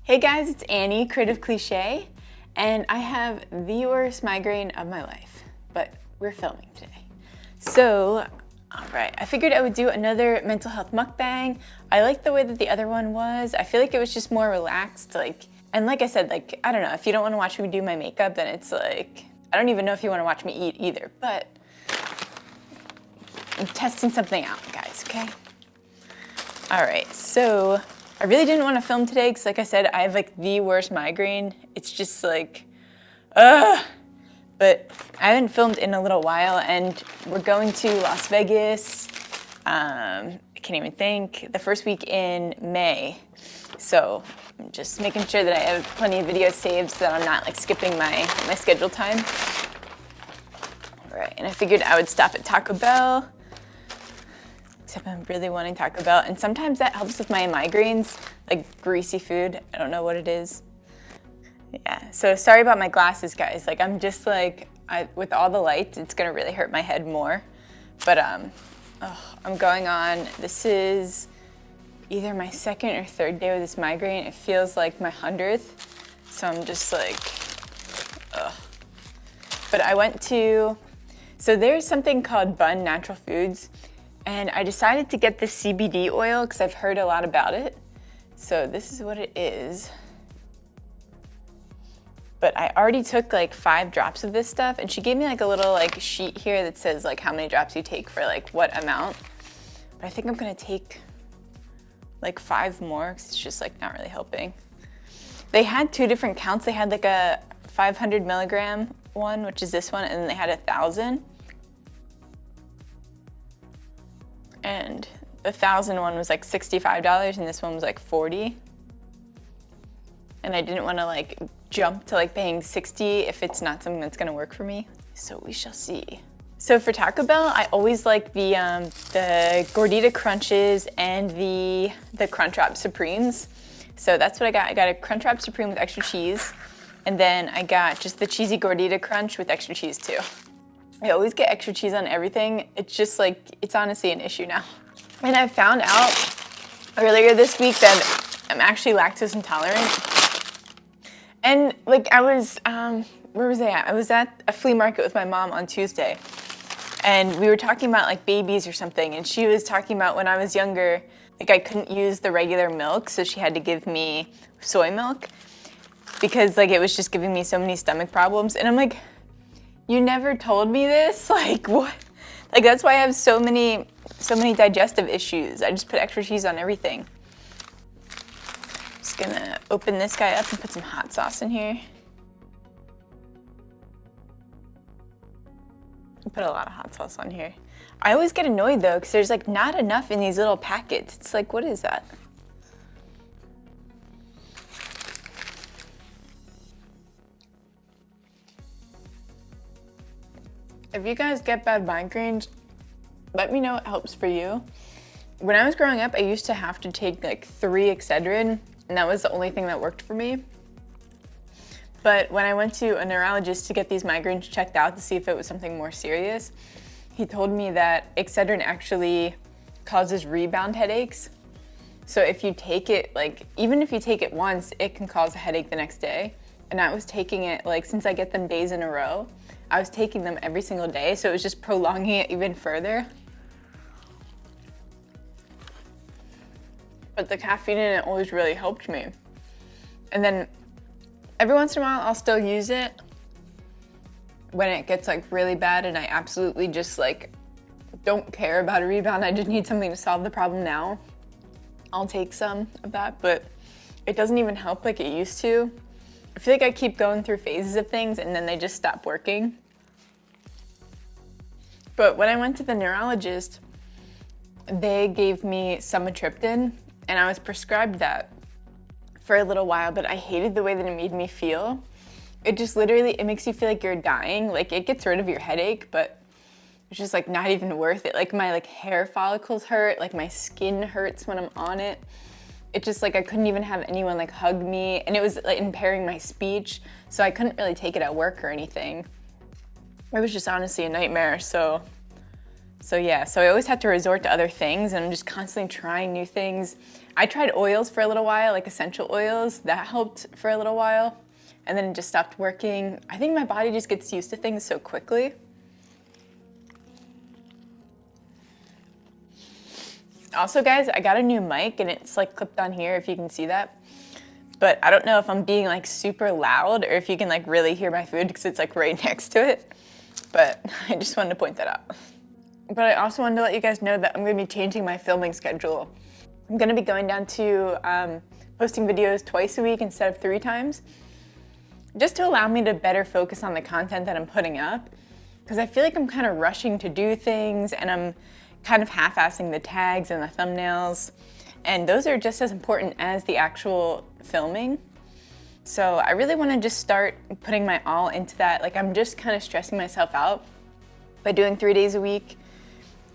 Hey guys, it's Annie, Creative.Cliche, and I have the worst migraine of my life, but we're filming today. So, alright, I figured I would do another mental health mukbang. I like the way that the other one was. I feel like it was just more relaxed, and like I said, I don't know, if you don't want to watch me do my makeup, then it's like, I don't even know if you want to watch me eat either, but I'm testing something out, guys, okay? Alright, so I really didn't want to film today because, like I said, I have the worst migraine. It's just but I haven't filmed in a little while, and we're going to Las Vegas. I can't even think. The first week in May. So I'm just making sure that I have plenty of videos saved so that I'm not skipping my schedule time. All right, and I figured I would stop at Taco Bell. Except I'm really wanting Taco Bell, and sometimes that helps with my migraines, greasy food. I don't know what it is. Yeah, so sorry about my glasses, guys. I'm just with all the lights, it's gonna really hurt my head more. But I'm going on, this is either my second or third day with this migraine. It feels like my 100th, so I'm just ugh. But I went to, so there's something called Bun Natural Foods, and I decided to get this CBD oil because I've heard a lot about it. So this is what it is. But I already took 5 drops of this stuff, and she gave me a little sheet here that says how many drops you take for what amount. But I think I'm gonna take 5 more because it's just not really helping. They had 2 different counts. They had a 500 milligram one, which is this one, and then they had 1,000. And the 1,000 one was $65, and this one was $40. And I didn't want to jump to paying $60 if it's not something that's gonna work for me. So we shall see. So for Taco Bell, I always like the Gordita Crunches and the Crunchwrap Supremes. So that's what I got. I got a Crunchwrap Supreme with extra cheese, and then I got just the cheesy Gordita Crunch with extra cheese too. I always get extra cheese on everything. It's just it's honestly an issue now. And I found out earlier this week that I'm actually lactose intolerant. And I was, where was I at? I was at a flea market with my mom on Tuesday. And we were talking about babies or something. And she was talking about when I was younger, I couldn't use the regular milk. So she had to give me soy milk because it was just giving me so many stomach problems. And I'm you never told me this? What? That's why I have so many digestive issues. I just put extra cheese on everything. Just gonna open this guy up and put some hot sauce in here. I put a lot of hot sauce on here. I always get annoyed though, because there's not enough in these little packets. It's what is that? If you guys get bad migraines, let me know what helps for you. When I was growing up, I used to have to take 3 Excedrin, and that was the only thing that worked for me. But when I went to a neurologist to get these migraines checked out to see if it was something more serious, he told me that Excedrin actually causes rebound headaches. So if you take it, even if you take it once, it can cause a headache the next day. And I was taking it, since I get them days in a row, I was taking them every single day, so it was just prolonging it even further. But the caffeine in it always really helped me. And then every once in a while, I'll still use it when it gets really bad and I absolutely just don't care about a rebound. I just need something to solve the problem now. I'll take some of that, but it doesn't even help like it used to. I feel like I keep going through phases of things and then they just stop working. But when I went to the neurologist, they gave me sumatriptan, and I was prescribed that for a little while, but I hated the way that it made me feel. It just literally, it makes you feel like you're dying. It gets rid of your headache, but it's just not even worth it. My hair follicles hurt, my skin hurts when I'm on it. It just I couldn't even have anyone hug me, and it was impairing my speech, so I couldn't really take it at work or anything. It was just honestly a nightmare. So yeah, so I always had to resort to other things, and I'm just constantly trying new things. I tried oils for a little while, like essential oils. That helped for a little while. And then it just stopped working. I think my body just gets used to things so quickly. Also, guys, I got a new mic and it's like clipped on here if you can see that. But I don't know if I'm being like super loud or if you can like really hear my food because it's like right next to it. But I just wanted to point that out. But I also wanted to let you guys know that I'm going to be changing my filming schedule. I'm going to be going down to posting videos twice a week instead of 3 times. Just to allow me to better focus on the content that I'm putting up. Because I feel like I'm kind of rushing to do things and I'm kind of half-assing the tags and the thumbnails. And those are just as important as the actual filming. So I really want to just start putting my all into that. Like I'm just kind of stressing myself out by doing 3 days a week.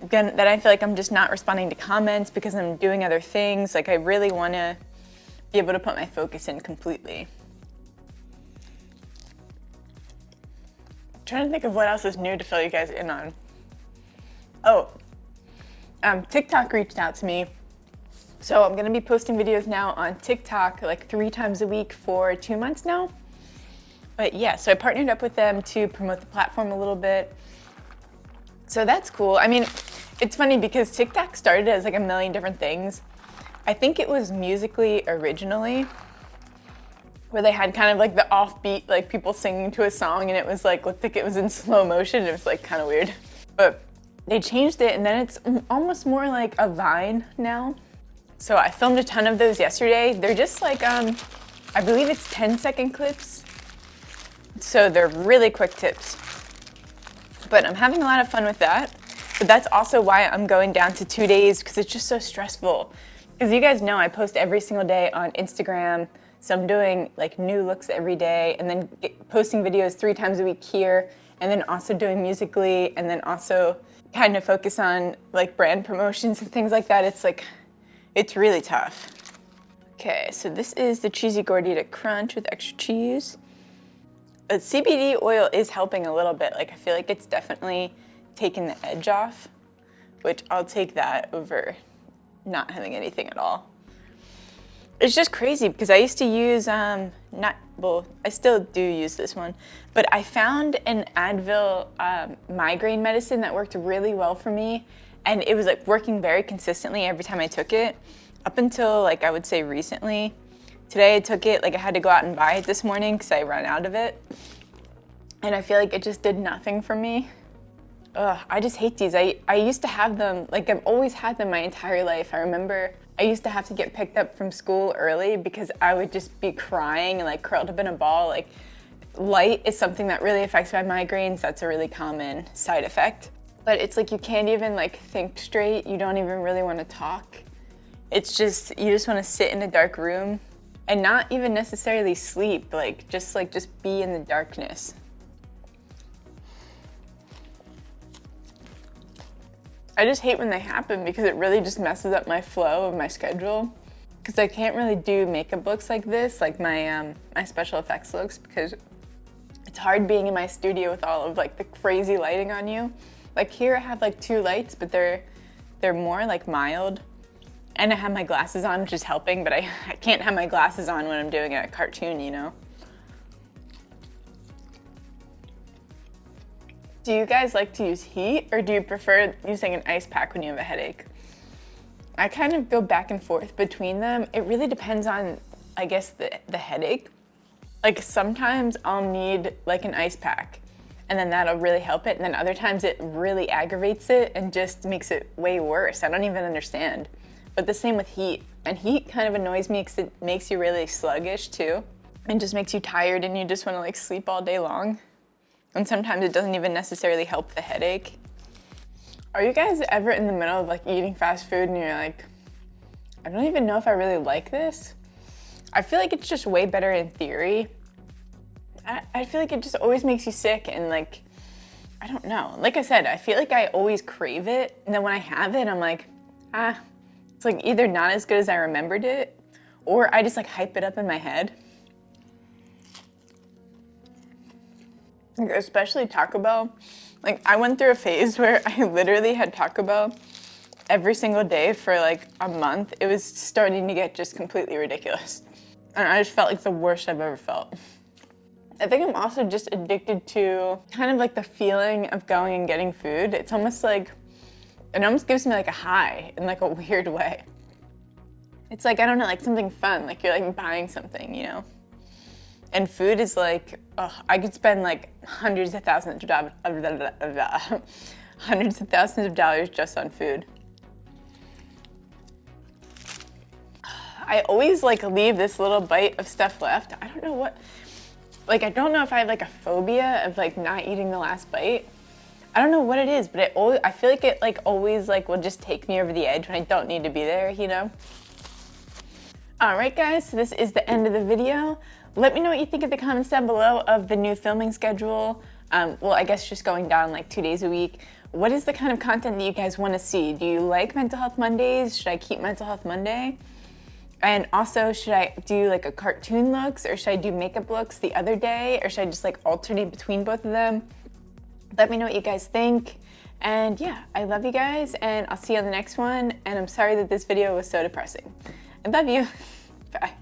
Again, that I feel like I'm just not responding to comments because I'm doing other things. Like I really want to be able to put my focus in completely. I'm trying to think of what else is new to fill you guys in on. Oh, TikTok reached out to me. So I'm gonna be posting videos now on TikTok like 3 times a week for 2 months now. But yeah, so I partnered up with them to promote the platform a little bit. So that's cool. I mean, it's funny because TikTok started as like a million different things. I think it was Musical.ly originally, where they had kind of like the offbeat, like people singing to a song and it was like, looked like it was in slow motion. It was like kind of weird. But they changed it and then it's almost more like a Vine now. So I filmed a ton of those yesterday. They're just like, I believe it's 10-second clips. So they're really quick tips. But I'm having a lot of fun with that. But that's also why I'm going down to 2 days because it's just so stressful. Because you guys know I post every single day on Instagram. So I'm doing like new looks every day and then posting videos 3 times a week here. And then also doing Musical.ly and then also kind of focus on like brand promotions and things like that. It's really tough. Okay, so this is the cheesy gordita crunch with extra cheese. But CBD oil is helping a little bit. Like I feel like it's definitely taken the edge off, which I'll take that over not having anything at all. It's just crazy because I used to use, I still do use this one, but I found an Advil migraine medicine that worked really well for me. And it was like working very consistently every time I took it up until like I would say recently. Today I took it, like I had to go out and buy it this morning because I ran out of it. And I feel like it just did nothing for me. Ugh, I just hate these. I used to have them, like I've always had them my entire life. I remember I used to have to get picked up from school early because I would just be crying and like curled up in a ball. Like light is something that really affects my migraines. That's a really common side effect. But it's like you can't even like think straight. You don't even really want to talk. It's just, you just want to sit in a dark room and not even necessarily sleep, just be in the darkness. I just hate when they happen because it really just messes up my flow of my schedule. Because I can't really do makeup looks like this, like my special effects looks, because it's hard being in my studio with all of like the crazy lighting on you. Like here I have like 2 lights, but they're more like mild. And I have my glasses on, which is helping, but I can't have my glasses on when I'm doing a cartoon, you know? Do you guys like to use heat or do you prefer using an ice pack when you have a headache? I kind of go back and forth between them. It really depends on, I guess, the headache. Like sometimes I'll need like an ice pack and then that'll really help it. And then other times it really aggravates it and just makes it way worse. I don't even understand. But the same with heat. And heat kind of annoys me because it makes you really sluggish too. And just makes you tired and you just want to like sleep all day long. And sometimes it doesn't even necessarily help the headache. Are you guys ever in the middle of like eating fast food and you're like, I don't even know if I really like this? I feel like it's just way better in theory. I feel like it just always makes you sick and like, I don't know. Like I said, I feel like I always crave it. And then when I have it, I'm like, it's like either not as good as I remembered it, or I just like hype it up in my head. Like, especially Taco Bell. Like I went through a phase where I literally had Taco Bell every single day for like a month, it was starting to get just completely ridiculous. And I just felt like the worst I've ever felt. I think I'm also just addicted to kind of like the feeling of going and getting food. It's almost like, it almost gives me like a high in like a weird way. It's like, I don't know, like something fun, like you're like buying something, you know? And food is like, I could spend like hundreds of thousands of dollars just on food. I always like leave this little bite of stuff left. I don't know what, like, I don't know if I have like a phobia of like not eating the last bite. I don't know what it is, but I feel like it like always like will just take me over the edge when I don't need to be there, you know? All right, guys, so this is the end of the video. Let me know what you think in the comments down below of the new filming schedule. Well, I guess just going down like 2 days a week. What is the kind of content that you guys want to see? Do you like Mental Health Mondays? Should I keep Mental Health Monday? And also, should I do like a cartoon looks, or should I do makeup looks the other day, or should I just like alternate between both of them? Let me know what you guys think. And yeah, I love you guys, and I'll see you on the next one. And I'm sorry that this video was so depressing. I love you. Bye.